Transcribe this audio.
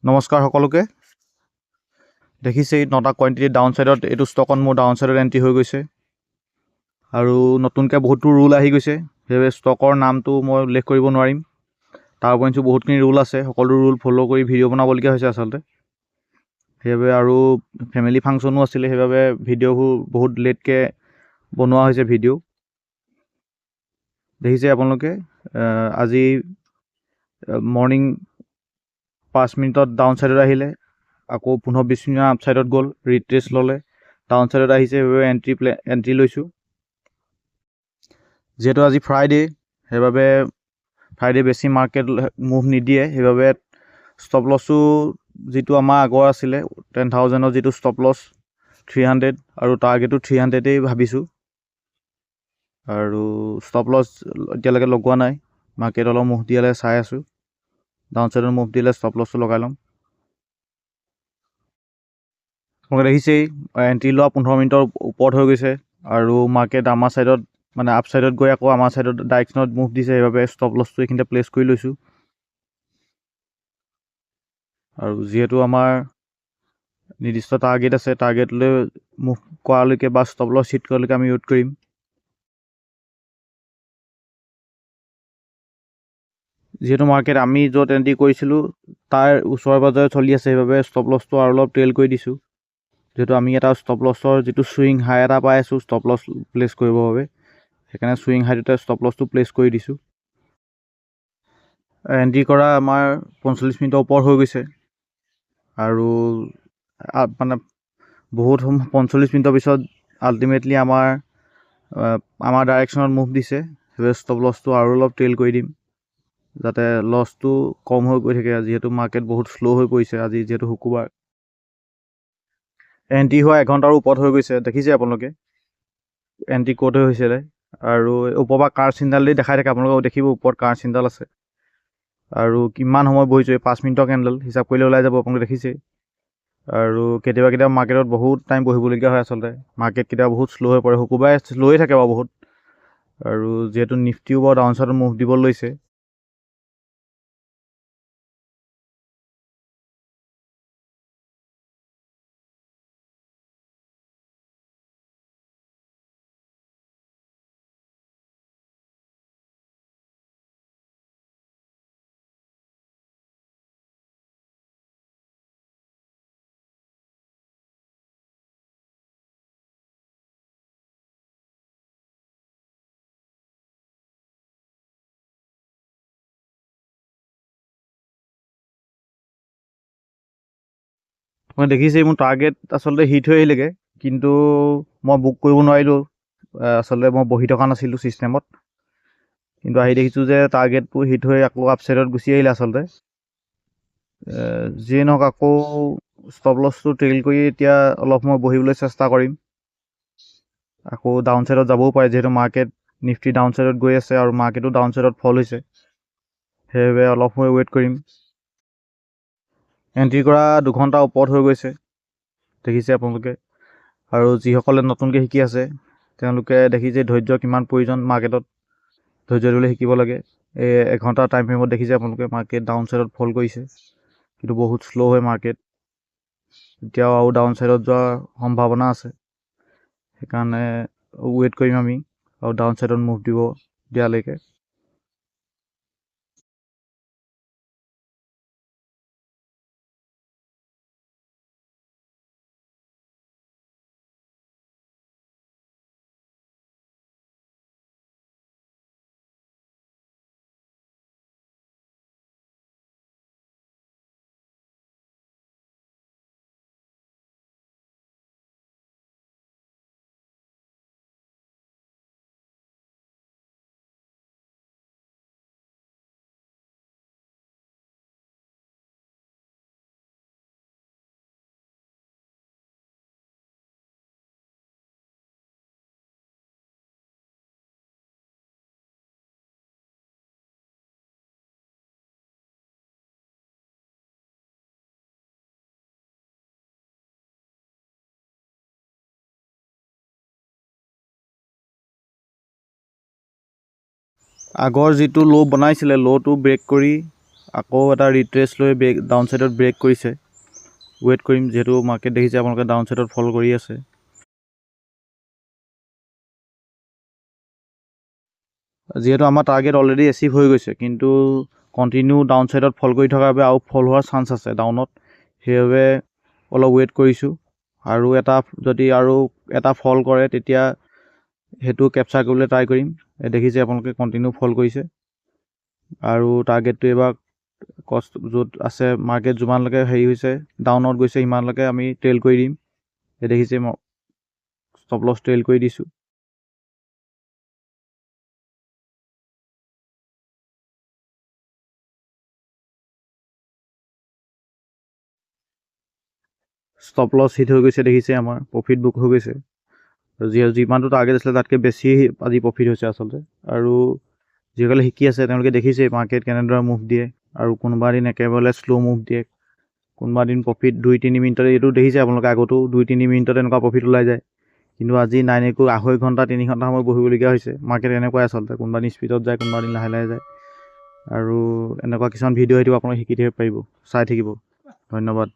নমস্কাৰ সকলোকে দেখিছেই 9টা কোৱান্টিটি ডাউন সাইডত এইটো ষ্টকত মোৰ ডাউন সাইডত এন্ট্ৰি হৈ গৈছে আৰু নতুনকৈ বহুতো ৰুল আহি গৈছে সেইবাবে ষ্টকৰ নামটো মই উল্লেখ কৰিব নোৱাৰিম তাৰ উপৰিঞ্চি বহুতখিনি ৰুল আছে সকলো ৰুল ফ'ল' কৰি ভিডিঅ' বনাবলগীয়া হৈছে আচলতে সেইবাবে আৰু ফেমিলি ফাংচনো আছিলে সেইবাবে ভিডিঅ'বোৰ বহুত লেটকৈ বনোৱা হৈছে ভিডিঅ' দেখিছে আপোনালোকে আজি মৰ্ণিং 5 মিনিটত ডাউন সাইডত আহিলে আকৌ 15-20 মিনিট আপ সাইডত গ'ল ৰিট্ৰেচ ল'লে ডাউন সাইডত আহিছে সেইবাবে এন্ট্ৰি লৈছোঁ যিহেতু আজি ফ্ৰাইডে সেইবাবে ফ্ৰাইডে বেছি মাৰ্কেট মুভ নিদিয়ে সেইবাবে ষ্টপ লছো যিটো আমাৰ আগৰ আছিলে 10,000ৰ যিটো ষ্টপ লছ 300 আৰু টাৰ্গেটো 300ই ভাবিছোঁ আৰু ষ্টপ লছ এতিয়ালৈকে লগোৱা নাই মাৰ্কেট অলপ মুভ দিয়ালে চাই আছোঁ ডাউন সাইডত মুভ দিলে ষ্টপ লছটো লগাই ল'ম আপোনালোকে দেখিছেই এন্ট্ৰি লোৱা 15 মিনিটৰ ওপৰত হৈ গৈছে আৰু মাৰ্কেট আমাৰ ছাইডত মানে আপ ছাইডত গৈ আকৌ আমাৰ ছাইডত ডাইৰেকশ্যনত মুভ দিছে সেইবাবে ষ্টপ লছটো এইখিনিতে প্লেচ কৰি লৈছোঁ আৰু যিহেতু আমাৰ নিৰ্দিষ্ট টাৰ্গেট আছে টাৰ্গেটলৈ মুভ কৰালৈকে বা ষ্টপ লছ হিট কৰালৈকে আমি ৱেইট কৰিম যিহেতু মাৰ্কেট আমি য'ত এন্ট্ৰি কৰিছিলোঁ তাৰ ওচৰে পাজৰে চলি আছে সেইবাবে ষ্টপ লছটো আৰু অলপ ট্ৰেইল কৰি দিছোঁ যিহেতু আমি এটা ষ্টপ লছৰ যিটো চুইং হাই এটা পাই আছোঁ ষ্টপ লছ প্লেচ কৰিবৰ বাবে সেইকাৰণে চুইং হাইটোতে ষ্টপ লছটো প্লেচ কৰি দিছোঁ এন্ট্ৰি কৰা আমাৰ 45 মিনিটৰ ওপৰত হৈ গৈছে আৰু মানে বহুত 45 মিনিটৰ পিছত আল্টিমেটলি আমাৰ ডাইৰেকশ্যনত মুভ দিছে সেইবাবে ষ্টপ লছটো আৰু অলপ ট্ৰেইল কৰি দিম যাতে লছটো কম হৈ গৈ থাকে যিহেতু মাৰ্কেট বহুত শ্ল' হৈ পৰিছে আজি যিহেতু শুকুৰবাৰ এন্ট্ৰি হোৱা 1 ঘণ্টাৰ ওপৰত হৈ গৈছে দেখিছে আপোনালোকে এন্ট্ৰি ক'ত হৈছিলে আৰু ওপৰৰ পৰা কাৰ চিণ্ডাল দি দেখাই থাকে আপোনালোকে দেখিব ওপৰত কাৰ চিণ্ডাল আছে আৰু কিমান সময় বহিছোঁ 5 মিনিটৰ কেণ্ডেল হিচাপ কৰিলে ওলাই যাব আপোনালোকে দেখিছেই আৰু কেতিয়াবা মাৰ্কেটত বহুত টাইম বহিবলগীয়া হয় আচলতে মাৰ্কেট কেতিয়াবা বহুত শ্ল' হৈ পৰে শুকুৰবাৰে শ্ল'য়ে থাকে বাৰু বহুত আৰু যিহেতু নিফটিও বাৰু ডাউন ছাইডত মুভ দিব লৈছে মই দেখিছেই মোৰ টাৰ্গেট আচলতে হিট হৈ আহিলেগৈ কিন্তু মই বুক কৰিব নোৱাৰিলোঁ আচলতে মই বহি থকা নাছিলোঁ ছিষ্টেমত কিন্তু আহি দেখিছোঁ যে টাৰ্গেটবোৰ হিট হৈ আকৌ আপছাইডত গুচি আহিলে আচলতে যিয়ে নহওক আকৌ ষ্টপ লছটো ট্ৰেইল কৰি এতিয়া অলপ সময় বহিবলৈ চেষ্টা কৰিম আকৌ ডাউন ছাইডত যাবও পাৰে যিহেতু মাৰ্কেট নিফটি ডাউন ছাইডত গৈ আছে আৰু মাৰ্কেটো ডাউন ছাইডত ফল হৈছে সেইবাবে অলপ সময় ৱেইট কৰিম এন্ট্ৰি কৰা 2 ঘণ্টাৰ ওপৰত হৈ গৈছে দেখিছে আপোনালোকে আৰু যিসকলে নতুনকৈ শিকি আছে তেওঁলোকে দেখিছে ধৈৰ্য কিমান প্ৰয়োজন মাৰ্কেটত ধৈৰ্য ধৰিবলৈ শিকিব লাগে এই 1 ঘণ্টা টাইম ফ্ৰেমত দেখিছে আপোনালোকে মাৰ্কেট ডাউন ছাইডত ফল কৰিছে কিন্তু বহুত শ্ল' হয় মাৰ্কেট এতিয়াও আৰু ডাউন ছাইডত যোৱাৰ সম্ভাৱনা আছে সেইকাৰণে ৱেইট কৰিম আমি আৰু ডাউন ছাইডত মুভ দিব দিয়ালৈকে আগৰ যিটো ল' বনাইছিলে ল'টো ব্ৰেক কৰি আকৌ এটা ৰিট্ৰেচ লৈ ডাউন ছাইডত ব্ৰেক কৰিছে। ৱেইট কৰিম, যিহেতু মাৰ্কেট দেখিছে আপোনালোকে ডাউন ছাইডত ফল কৰি আছে। যিহেতু আমাৰ টাৰ্গেট অলৰেডি এচিভ হৈ গৈছে, কিন্তু কণ্টিনিউ ডাউন ছাইডত ফল কৰি থকাৰ বাবে আৰু ফল হোৱাৰ চান্স আছে ডাউনত, সেইবাবে অলপ ৱেইট কৰিছোঁ। আৰু যদি এটা ফল কৰে তেতিয়া সেইটো কেপচাৰ কৰিবলৈ ট্ৰাই কৰিম। দেখিছে আপোনালোকে কণ্টিনিউ ফল কৰিছে, আৰু টাৰ্গেটটো এইবাৰ য'ত আছে মাৰ্কেট যিমানলৈকে হেৰি হৈছে ডাউনত গৈছে সিমানলৈকে আমি ট্ৰেইল কৰি দিম। দেখিছে মই ষ্টপ লছ ট্ৰেইল কৰি দিছোঁ। ষ্টপ লছ হিট হৈ গৈছে, দেখিছে আমাৰ প্ৰফিট বুক হৈ গৈছে। যিমানটো টাৰ্গেট আছিলে তাতকৈ বেছি আজি প্ৰফিট হৈছে আচলতে। আৰু যিসকলে শিকি আছে তেওঁলোকে দেখিছে মাৰ্কেট কেনেদৰে মুভ দিয়ে, আৰু কোনোবা দিন একেবাৰে শ্ল' মুভ দিয়ে, কোনোবা দিন প্ৰফিট 2-3 মিনিটতে, এইটো দেখিছে আপোনালোকে আগতো 2-3 মিনিটত এনেকুৱা প্ৰফিট ওলাই যায়। কিন্তু আজি 2.5 ঘণ্টা 3 ঘণ্টা সময় বহিবলগীয়া হৈছে। মাৰ্কেট এনেকুৱাই আচলতে, কোনোবা দিন স্পীডত যায়, কোনোবা দিন লাহে লাহে যায়। আৰু এনেকুৱা কিছুমান ভিডিঅ' আহিব আপোনালোকে শিকি থাকিব পাৰিব, চাই থাকিব। ধন্যবাদ।